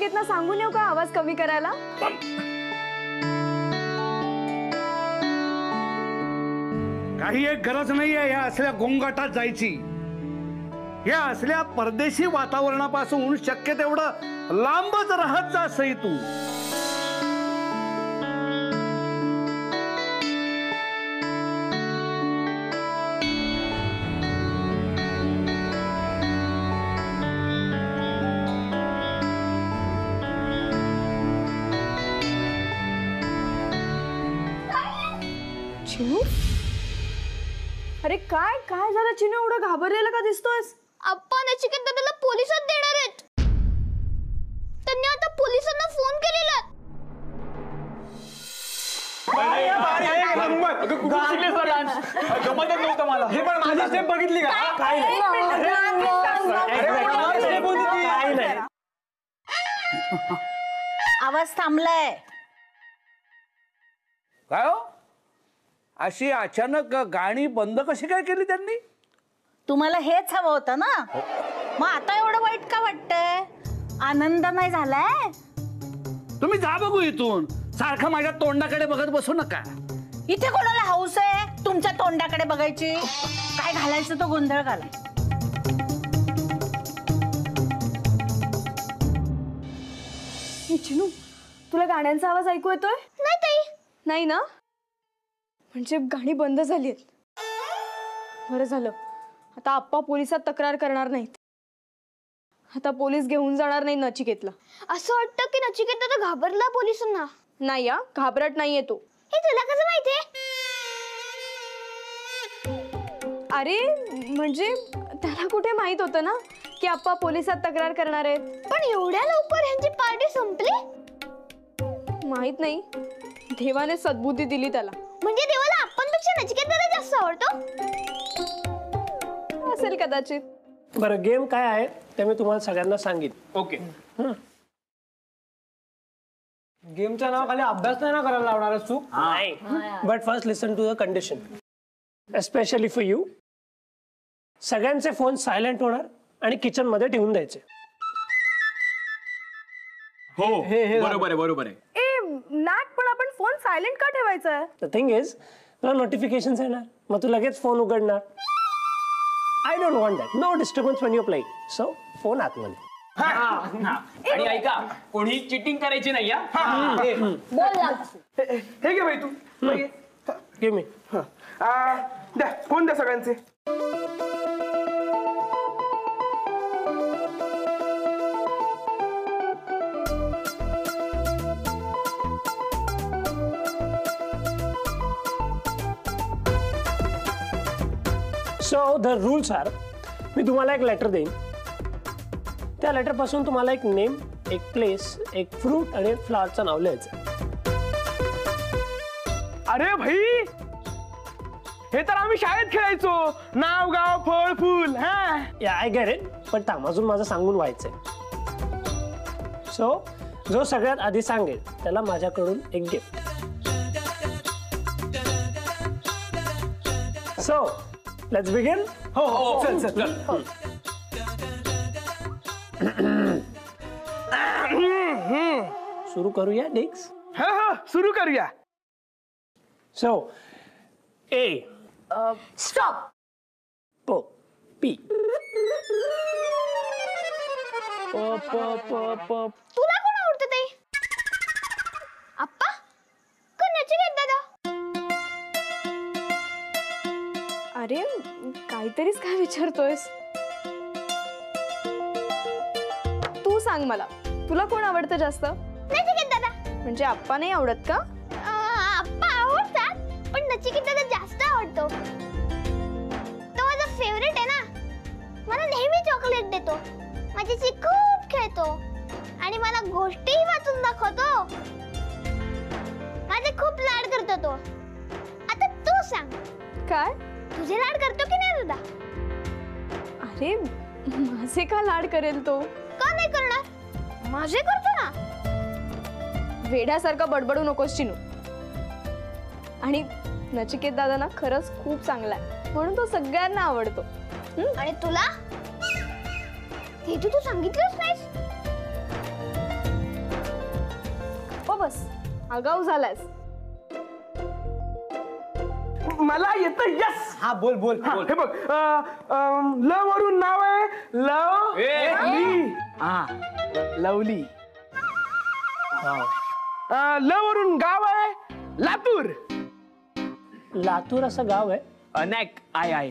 नचिकेतना सांगून येऊ का आवाज कमी करायला? काही एक गरज नाहीये या असल्या गोंगाटात जायची. या असल्या परदेशी वातावरणापासून शक्य तेवढं लांबच राहत जा सई तू. चिनू, अरे काय काय झालं चिनू? एवढं घाबरलेलं का दिसतोयस? अप्पा नचिकेत दादाला पोलिसात देणार आहेत. त्यांनी आता पोलिसांना फोन केलेला. हे पण माझी स्टेप बघितली का? काय नाही. आवाज थांबलाय. काय हो, अशी अचानक गाणी बंद कशी काय केली त्यांनी? तुम्हाला हेच हवं होतं ना, मग आता एवढं वाईट का वाटतंय? आनंद नाही झालाय? तुम्ही जा बघू इथून. सारखं माझ्या तोंडाकडे बघत बसू नका. इथे कोणाला हौस आहे तुमच्या तोंडाकडे बघायची? काय घालायचं तो गोंधळ घाला. चिनू, तुला गाण्यांचा आवाज ऐकू येतोय? नाही ताई. नाही ना, म्हणजे गाणी बंद झालीत. बरं झालं. आता आप्पा पोलिसात तक्रार करणार नाहीत. आता पोलीस घेऊन जाणार नाही नचिकेतला. असं वाटतं की नचिकेत दादा घाबरला पोलिसांना. नाही या, घाबरट नाहीये तो. हे तुला कसं माहितीये? अरे म्हणजे त्याला कुठे माहित होतं ना की आप्पा पोलिसात तक्रार करणार आहेत. पण एवढ्या लवकर ह्यांची पार्टी संपली? माहित नाही, देवाने सद्बुद्धी दिली त्याला. म्हणजे देवाला आपणपेक्षा नचिकेत दादा जास्त आवडतो असेल कदाचित. बरं, गेम काय आहे ते मी तुम्हाला सगळ्यांना सांगितलं. ओके. गेमच्या नावाखाली अभ्यास नाही ना करायला लावणार चूक नाही. But first listen to the condition, especially for you. सगळ्यांचे फोन सायलेंट होणार आणि किचन मध्ये ठेवून द्यायचे. हो बरोबर आहे, बरोबर आहे. नाट, पण आपण फोन सायलेंट का ठेवायचा? द थिंग इज, तुला नोटिफिकेशन्स येणार, मग तू लगेच फोन उघडणार. I don't want that. No disturbance when you playing. So phone आतमध्ये. आणि ऐका, कोणी चिटिंग करायची नाही. हे घे बाई तू. Give me. द्या, कोण द्या सगळ्यांचे? सो द रूल्स आर, मी तुम्हाला एक लेटर देईन. त्या लेटर पासून तुम्हाला एक नेम, एक प्लेस, एक फ्रूट आणि एक फ्लॉवरचं नाव लिहायचं. अरे भाई, हे तर आम्ही शाळेत खेळायचो. नाव, गाव, फळ, फूल. या आय गेट इट, पण अजून माझं सांगून व्हायचंय. सो जो सगळ्यात आधी सांगेल त्याला माझ्याकडून एक गिफ्ट. So let's begin. हो, चल चल चल. सुरू करूया डिक्स. हा, सुरू करूया. सो ए स्टॉप. प पी प प प प. तुला कोण आवडतं ताई? अप्पा का नचिकेत दादा? अरे काहीतरीच काय विचारतोयस? तू सांग मला, तुला कोण आवडतं जास्त? नचिकेत दादा. म्हणजे आप्पा नाही आवडत का? अप्पा आवडतात, पण नचिकेत दादा जास्त आवडतो. तो माझा फेवरेट आहे ना. मला नेहमी चॉकलेट देतो, माझ्याशी खूप खेळतो आणि मला गोष्टीही वाचून दाखवतो. माझे खूप लाड करतो तो. आता तू सांग, काय? तुझे लाड करतो की नाही दादा? अरे माझे का लाड करेल तो? का नाही करणार? माझे करतो ना. वेड्यासारखं बडबडू नकोस चिनू. आणि नचिकेत दादा ना खरंच खूप चांगला आहे, म्हणून तो सगळ्यांना आवडतो. आणि तुला? हे तू सांगितलंच नाहीस. बस, आगाऊ झालायस. मला येतं यस. हा बोल बोल हा, हे बघ ल वरून नाव आहे लवली. ल वरून गाव आहे लातूर. लातूर असं गाव आहे. अनेक आहे.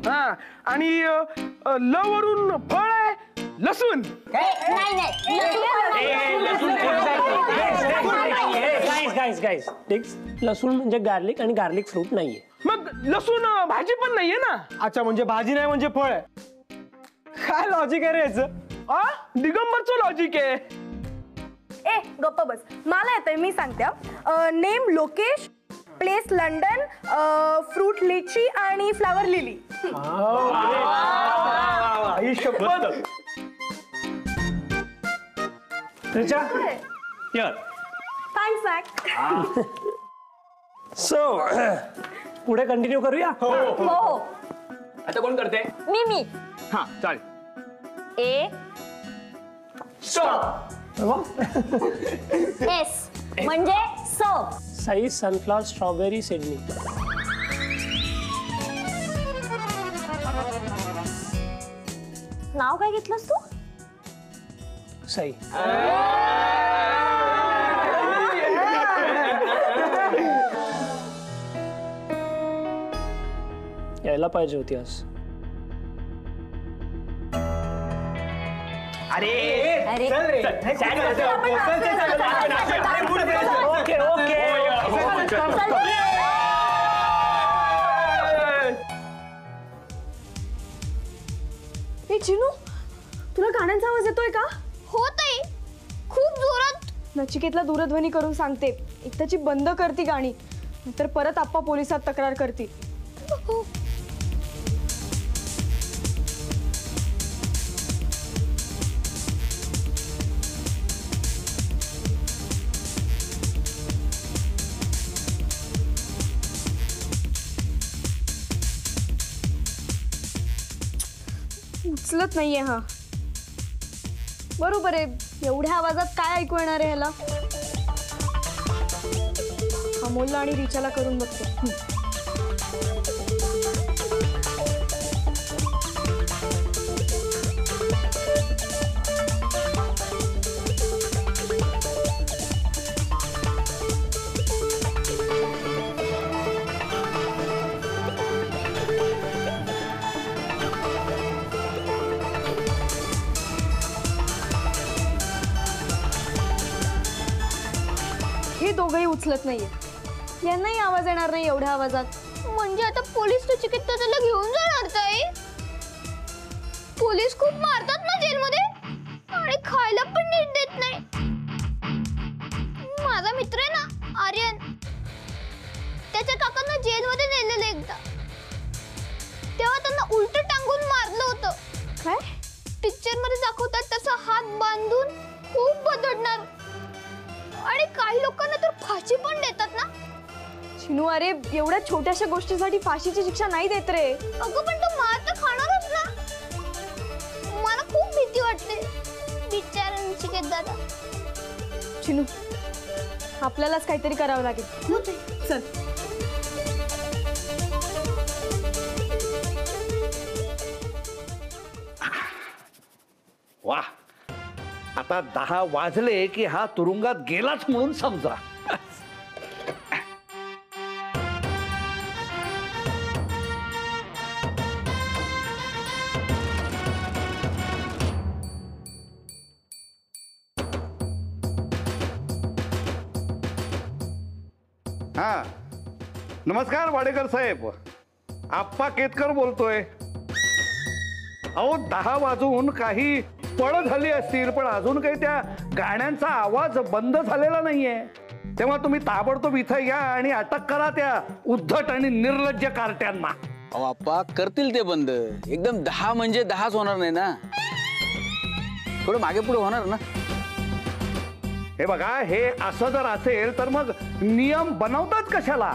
हा, आणि ल वरून फळ आहे लसूण. गाईज लसूण म्हणजे गार्लिक आणि गार्लिक फ्रूट नाहीये. मग लसूण भाजी पण नाहीये ना. अच्छा, म्हणजे भाजी नाही म्हणजे फळ आहे. काय लॉजिक आहे रे याचं? दिगंबरचं लॉजिक आहे. ए गप्प बस, मला येतंय, मी सांगते. Name Lokesh, place London, fruit लिची आणि फ्लावर लिली. आई शपथ. Thanks Mac. सो पुढे कंटिन्यू करूया. हो हो, आता कोण करते? मी. हा चाल. ए एस म्हणजे सर्व. Sai sunflower strawberry Sydney. नाव काय घेतलंस तू? साई. यायला पाहिजे होती आज. Okay okay. ए चिनू, तुला गाण्यांचा आवाज येतोय का? हो ताई, खूप जोरात. नचिकेतला दूरध्वनी करून सांगते, एकदाची बंद करती गाणी, नंतर परत आप्पा पोलिसात तक्रार करती. उचलत नाहीये. हा बरोबर आहे, एवढ्या आवाजात काय ऐकू येणार आहे ह्याला. अमोलला आणि रिचाला करून बघते. हे दोघंही उचलत नाहीये. यांनाही आवाज येणार नाही एवढ्या आवाजात. म्हणजे आता पोलीस नचिकेत त्याला घेऊन जाणार ताई. पोलीस खूप मारतात ना जेलमध्ये, आणि खायला पण नीट देत नाही. माझा मित्र आहे ना आर्यन, त्याच्या काकांना जेलमध्ये नेलेलं एकदा. तेव्हा त्यांना उलट टांगून मारलं होतं. काय पिक्चर मध्ये दाखवतात तसा हात बांधून खूप बदडणार, आणि काही लोकांना तर फाशी पण देतात ना. चिनू, अरे एवढ्या छोट्याशा गोष्टीसाठी फाशीची शिक्षा नाही देत रे. अगं पण तो मार तर खाणारच ना. मला खूप भीती वाटते बिचारा नचिकेत दादा. चिनू, आपल्यालाच काहीतरी करावं लागेल. चल. वा, आता 10 वाजले की हा तुरुंगात गेलाच म्हणून समजा. हा, नमस्कार वाडेकर साहेब, आप्पा केतकर बोलतोय. अहो 10 वाजून काही पळ झाली असतील, पण अजून काही त्या गाण्यांचा आवाज बंद झालेला नाहीये. तेव्हा तुम्ही ताबडतोब इथं या आणि अटक करा त्या उद्धट आणि निर्लज्ज कार्ट्यांना. अहो आप्पा, करतील ते बंद. एकदम 10 म्हणजे 10च होणार नाही ना, थोडं मागे पुढे होणार ना. हे बघा, हे असं जर असेल तर मग नियम बनवतात कशाला?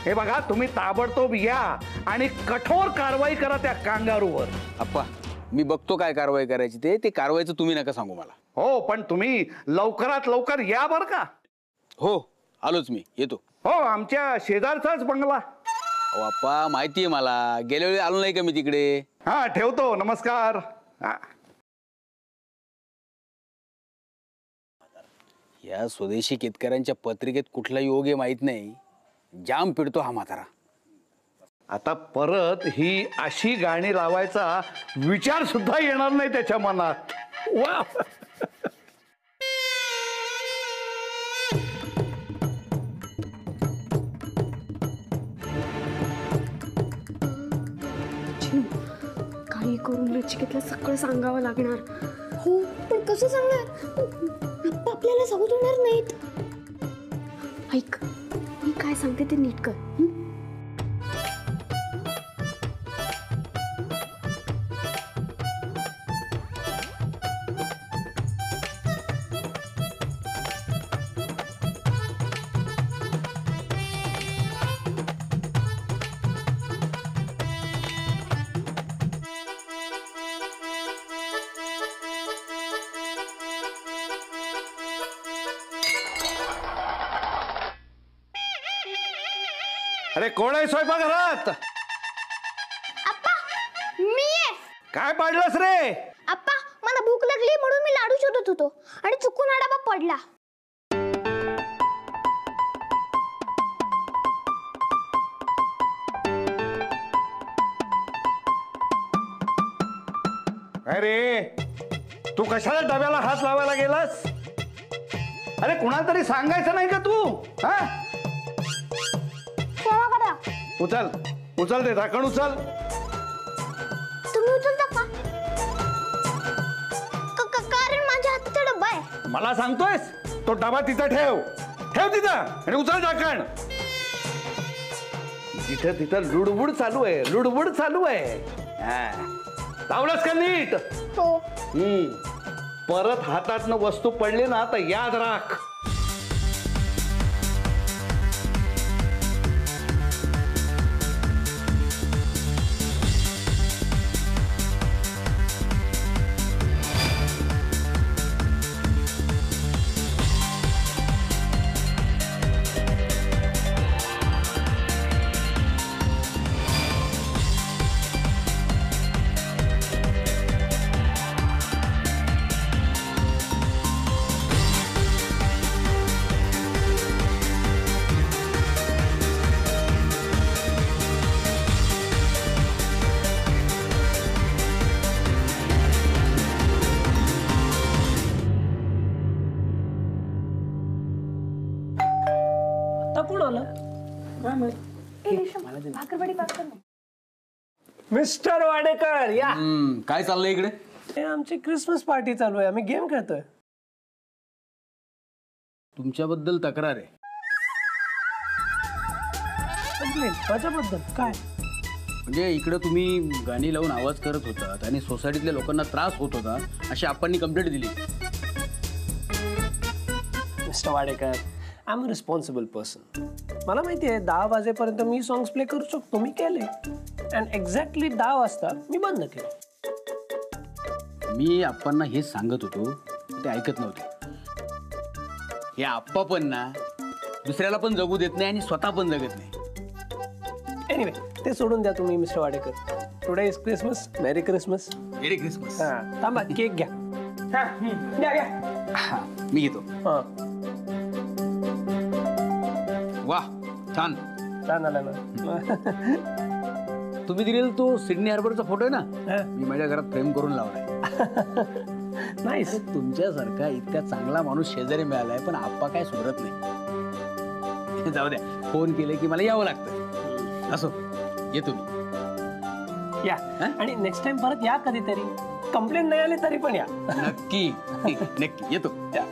हे बघा, तुम्ही ताबडतोब या आणि कठोर कारवाई करा त्या कांगारूवर. आप्पा, मी बघतो काय कारवाई करायची ते कारवाईचं तुम्ही नका सांगू मला. हो, पण तुम्ही लवकरात लवकर या बर का. हो आलोच मी, येतो. हो, आमच्या शेजारचाच बंगला. अहो आप्पा माहितीये मला, गेल्या वेळी आलो नाही का मी तिकडे. हा, ठेवतो. नमस्कार. हा. या स्वदेशी केतकऱ्यांच्या पत्रिकेत कुठला योग आहे माहित नाही, जाम पिडतो हा म्हातारा. आता परत ही अशी गाणी लावायचा विचार सुद्धा येणार नाही त्याच्या मनात. वा. काही करून नचिकेतला सगळं सांगावं लागणार. हो, पण कसं सांगणार? आप्पा आपल्याला सांगू देणार नाहीत. ऐक, मी काय सांगते ते नीट कर. हं? अरे कोण आहे स्वयंपाकघरात? आप्पा मी आहे. काय पाडलंस रे? आप्पा मला भूक लागली म्हणून मी लाडू शोधत होतो आणि चुकून हा डबा पडला. अरे तू कशाला डब्याला हात लावायला गेलास? अरे कुणाला तरी सांगायचं नाही का तू? हा, क्षमा करा. उचल उचल, ते झाकण उचल. तुम्ही उचलता का? कारण माझ्या हाताचा डब्बा आहे. मला सांगतोयस? तो डबा तिथं ठेव. ठेव तिथं आणि उचल झाकण. तिथं तिथं लुडबुड चालू आहे, लुडबुड चालू आहे. हा. लावलंस का नीट? हो. परत हातातनं वस्तू पडली ना तर याद राख. आता कोण आलं? मिस्टर वाडेकर या. काय चाललंय इकडे? हे आमची क्रिसमस पार्टी चालू आहे, आम्ही गेम खेळतोय. तुमच्याबद्दल तक्रार आहे. माझ्याबद्दल काय? म्हणजे इकडे तुम्ही गाणी लावून आवाज करत होतात आणि सोसायटीतल्या लोकांना त्रास होत होता अशी आप्पांनी कंप्लेंट दिली. Mister Wadekar, I am a responsible person. मला माहिती आहे 10 वाजेपर्यंत मी सॉंग्स प्ले करू शकतो, मी केले. अँड एक्झॅक्टली 10 वाजता मी बंद केलं. मी आप्पांना हेच सांगत होतो, ते ऐकत नव्हते. हे आप्पा पण ना दुसऱ्याला पण जगू देत नाही आणि स्वतः पण जगत नाही. एनिवे, ते सोडून द्या तुम्ही mister Wadekar. Today is Christmas. Mary Christmas. Mary Christmas. हां, थांबा, केक घ्या. हा, मी घेतो. हां, वाह, छान. छान आला ना. तुम्ही दिलेला तो सिडनी हार्बरचा फोटो आहे ना, हां. मी माझ्या घरात फ्रेम करून लावलाय. नाईस. तुमच्यासारखा इतका चांगला माणूस शेजारी मिळालाय, पण आप्पा काय सुधरत नाही. जाऊ द्या, फोन केले की मला यावं लागतं. असो, येतो मी. या. आणि नेक्स्ट टाइम परत या कधीतरी. कंप्लेंट नाही आली तरी पण या. नक्की नक्की येतो. या.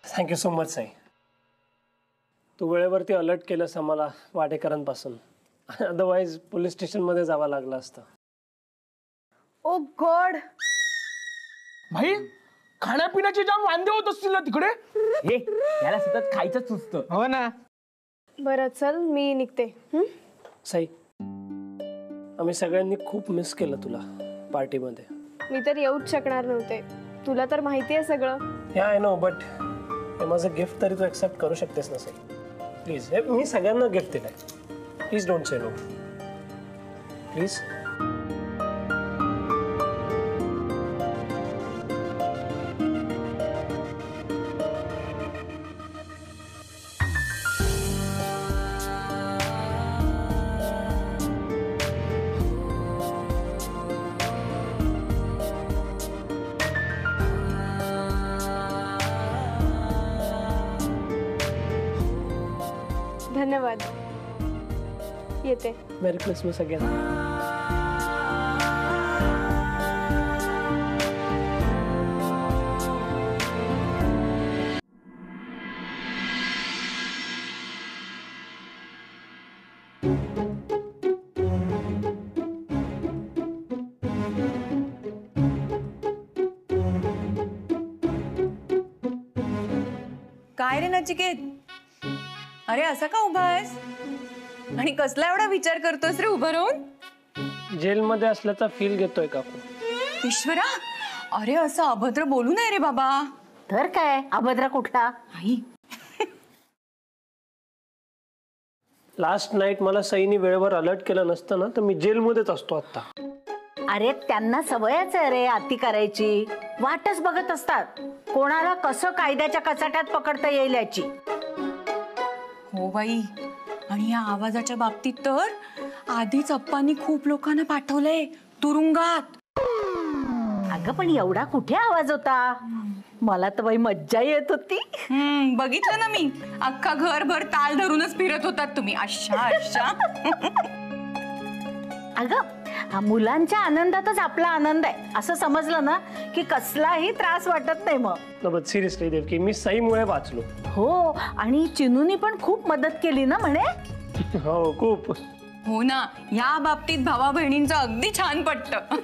Thank you so much Sai. तू वेळेवरती अलर्ट केलंस आम्हाला वाडेकरांपासून. अदरवाईज पोलीस स्टेशनमध्ये जावं लागलं असतं. ओ गॉड. भाई खाण्यापिण्याचे जाम वांदे होत असतील ना तिकडे. हे याला सतत खायचं सुचतं. हो ना. बरं चल मी निघते. साई, आम्ही सगळ्यांनी खूप मिस केलं तुला पार्टीमध्ये. मी तर येऊच शकणार नव्हते. तुला तर माहिती आहे सगळं. या आय नो, बट हे माझं गिफ्ट तरी तू एक्सेप्ट करू शकतेस ना साई. प्लीज, मी सगळ्यांना गिफ्ट दिलंय. Please don't say no. Please. धन्यवाद. येते. Merry Christmas again. काय रे नचिकेत, अरे असा का उभा आहेस आणि कसला एवढा विचार करतोस रे उभं राहून? जेलमध्ये असल्याचा फील घेतोय काकू. ईश्वरा, अरे असं अभद्र बोलू नये रे बाबा. तर काय अभद्र कुठला? आई, लास्ट नाईट मला सईनी वेळेवर अलर्ट केलं नसतं ना तर मी जेलमध्येच असतो आता. अरे त्यांना सवयच आहे रे आती करायची. वाटच बघत असतात कोणाला कसं कायद्याच्या कचाट्यात पकडता येईल याची. हो बाई, आणि या आवाजाच्या बाबतीत तर आधीच अप्पांनी खूप लोकांना पाठवलंय तुरुंगात. अगं पण एवढा कुठे आवाज होता? मला तर बाई मज्जा येत होती. बघितलं ना मी, अख्खा घरभर ताल धरूनच फिरत होतात तुम्ही अशा अशा. अगं मुलांच्या आनंदातच आपला आनंद आहे असं समजलं ना की कसलाही त्रास वाटत नाही मग. सिरियसली देवकी, मी सईमुळे वाचलो. हो, आणि चिनूनी पण खूप मदत केली ना म्हणे. हो खूप. हो ना, या बाबतीत भावा बहिणींचं अगदी छान पटतं.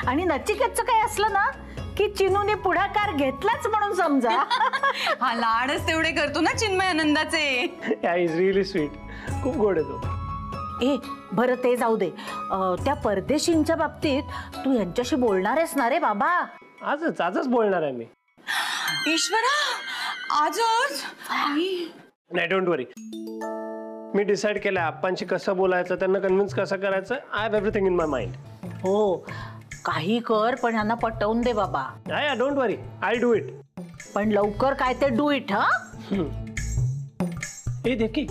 आणि नचिकेतचं काय असलं ना की चिनूने पुढाकार घेतलाच म्हणून समजा. हा लाडच तेवढे करतो ना चिन्मय आनंदाचे. Is really sweet. खूप गोड आहे तो. ए बरं ते जाऊ दे. त्या परदेशींच्या बाबतीत तू यांच्याशी बोलणार आहेस ना रे बाबा? आजच बोलणार आहे मी. ईश्वरा, आजच? नाही, डोंट वरी. मी डिसाईड केलंय आप्पांशी कसं बोलायचं, त्यांना कन्व्हिन्स कसं करायचं. I have everything in my mind. हो, काही कर पण यांना पटवून दे बाबा. Don't worry, I do it. पण लवकर काय ते डू इट. हा ए देखी,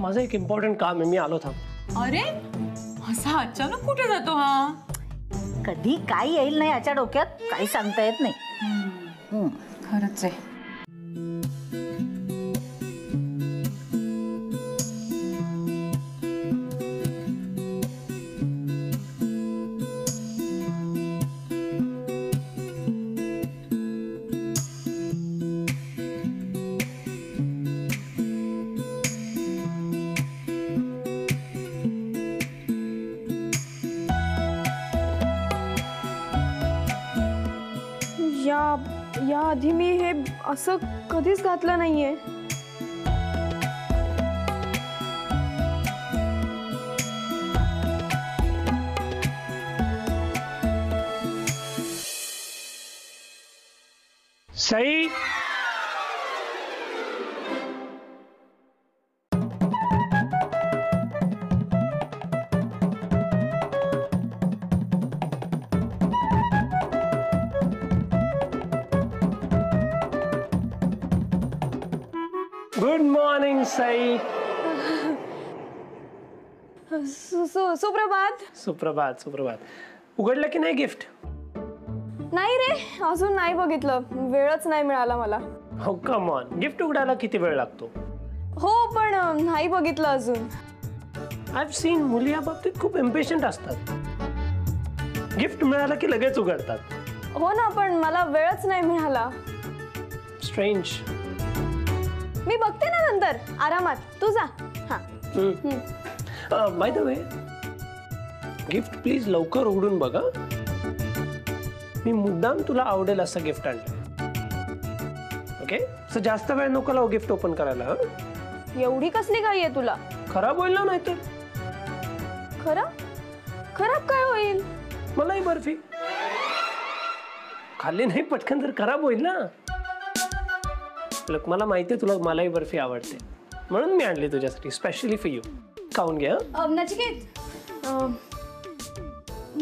माझं एक इम्पॉर्टंट काम आहे, मी आलो थांब. अरे असा अचानक कुठे जातो हा? कधी काय येईल नाही याच्या डोक्यात काही सांगता येत नाही. खरंच आहे. या आधी मी हे असं कधीच घातलं नाहीये. Sai, good morning Sai. सुप्रभात. सुप्रभात सुप्रभात. उघडलं की नाही गिफ्ट? नाही रे, अजून नाही बघितलं, वेळच नाही मिळाला मला. हो कम ऑन, गिफ्ट उघडायला किती वेळ लागतो? हो पण नाही बघितलं अजून. आय हॅव सीन मुली या बाबतीत खूप इम्पेशंट असतात. गिफ्ट मिळालं की लगेच उघडतात. हो ना, पण मला वेळच नाही मिळाला. स्ट्रेंज. मी बघते ना नंतर आरामात, तू जा. By the way, gift please लवकर उघडून बघा. मी मुद्दाम तुला आवडेल असं गिफ्ट आणलं. ओके, सो जास्त वेळ नको लावू गिफ्ट ओपन करायला. हं? एवढी कसली घाई आहे तुला? खराब होईल ना नाही तर. खराब काय होईल? मलाही बर्फी खाल्ली नाही पटकन तर खराब होईल ना. लोक मला माहितीये तुला मलाही बर्फी आवडते म्हणून मी आणली तुझ्यासाठी स्पेशली फॉर यू. खाऊन घे. नचिकेत,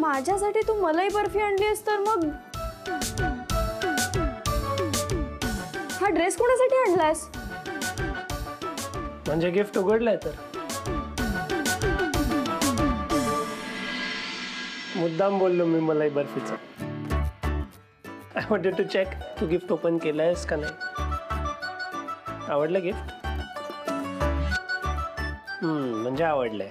माझ्यासाठी तू मलाई बर्फी आणलीस तर मग हा ड्रेस कोणासाठी आणलायस? म्हणजे गिफ्ट उघडलंय तर मुद्दाम बोललो मी मलाई बर्फीचं. आय वॉन्टेड टू चेक तू गिफ्ट ओपन केलंयस का नाही. आवडलं गिफ्ट? म्हणजे आवडलंय.